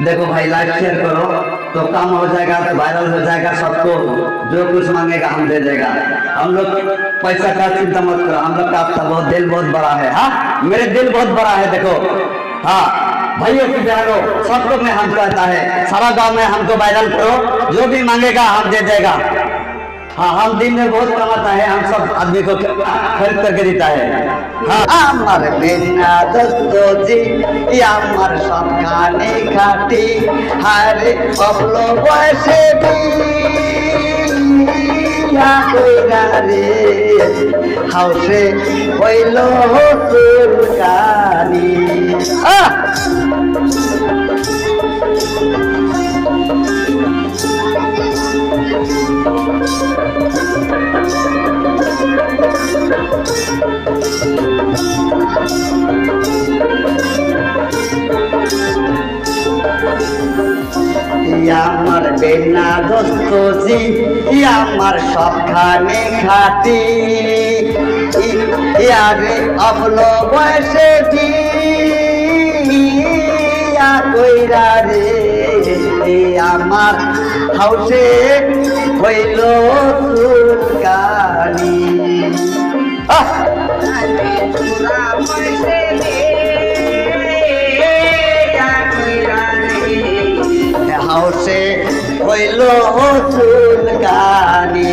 देखो भाई like share करो तो काम हो जाएगा, तो वायरल हो जाएगा, सबको जो कुछ मांगेगा हम दे देगा। हम लोग पैसा का चिंता मत करो, हम लोग का आपका बहुत दिल बहुत बड़ा है। हाँ मेरे दिल बहुत बड़ा है। देखो हाँ भाइयों की बहनों सबको में हम कहता है, सारा गांव में हमको वायरल करो, जो भी मांगेगा हम दे देगा। हाँ हम दिन में बहुत कमाता है, हम सब आदमी को खरीद करके देता है। हाँ আমার বিনা দোস্ত জি আমার সবখানে খাটি হারে অবল বয়সে বিয়া কইরা রে হাউসে হইল সুলকানি। আমার বেনা দোস্ত জি আমার সবখানে খাটি ইয়ারে অবল বয়সে বিয়া কইরা রে আমার হাউসে হইল সুলকানি। হাউসে হইল সুলকানি।